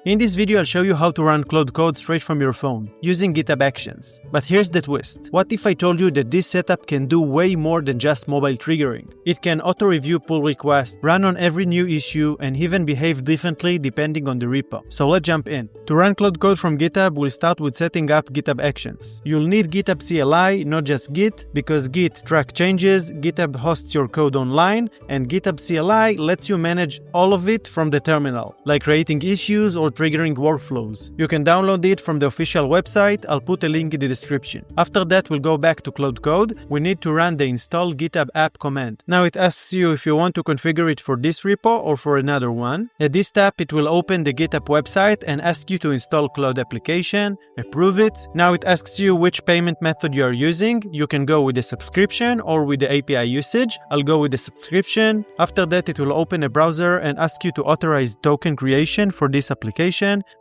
In this video, I'll show you how to run Claude Code straight from your phone, using GitHub Actions. But here's the twist. What if I told you that this setup can do way more than just mobile triggering? It can auto-review pull requests, run on every new issue, and even behave differently depending on the repo. So let's jump in. To run Claude Code from GitHub, we'll start with setting up GitHub Actions. You'll need GitHub CLI, not just Git, because Git tracks changes, GitHub hosts your code online, and GitHub CLI lets you manage all of it from the terminal, like creating issues or triggering workflows. You can download it from the official website. I'll put a link in the description. After that, we'll go back to Claude Code. We need to run the install GitHub app command. Now it asks you if you want to configure it for this repo or for another one. At this step, it will open the GitHub website and ask you to install Claude application, approve it. Now it asks you which payment method you are using. You can go with the subscription or with the API usage. I'll go with the subscription. After that, it will open a browser and ask you to authorize token creation for this application.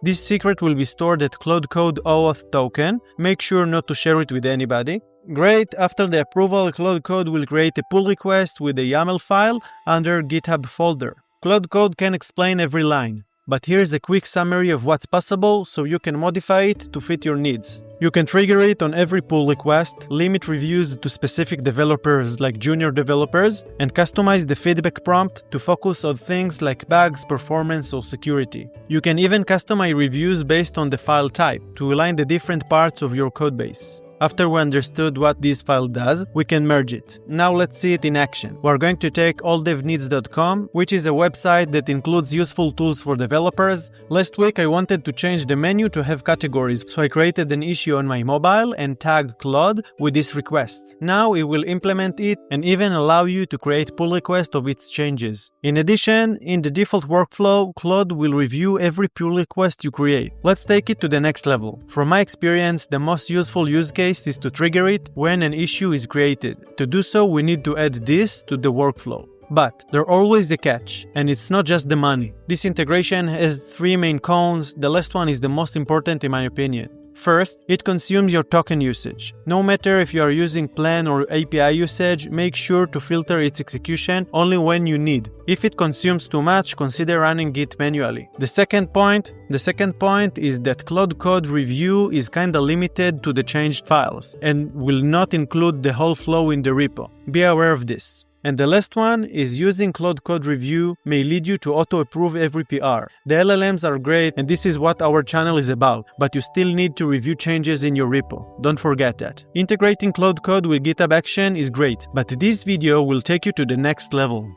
This secret will be stored at Claude Code OAuth token. Make sure not to share it with anybody. Great, after the approval, Claude Code will create a pull request with a YAML file under GitHub folder. Claude Code can explain every line, but here's a quick summary of what's possible so you can modify it to fit your needs. You can trigger it on every pull request, limit reviews to specific developers like junior developers, and customize the feedback prompt to focus on things like bugs, performance, or security. You can even customize reviews based on the file type to align the different parts of your codebase. After we understood what this file does, we can merge it. Now let's see it in action. We're going to take alldevneeds.com, which is a website that includes useful tools for developers. Last week I wanted to change the menu to have categories, so I created an issue on my mobile and tagged Claude with this request. Now it will implement it and even allow you to create pull requests of its changes. In addition, in the default workflow, Claude will review every pull request you create. Let's take it to the next level. From my experience, the most useful use case is to trigger it when an issue is created. To do so, we need to add this to the workflow. But there's always a catch, and it's not just the money. This integration has three main cons. The last one is the most important in my opinion. First, it consumes your token usage. No matter if you are using plan or API usage, make sure to filter its execution only when you need. If it consumes too much, consider running it manually. The second point is that Claude Code review is kinda limited to the changed files and will not include the whole flow in the repo. Be aware of this. And the last one is using Claude Code Review may lead you to auto-approve every PR. The LLMs are great and this is what our channel is about, but you still need to review changes in your repo. Don't forget that. Integrating Claude Code with GitHub Action is great, but this video will take you to the next level.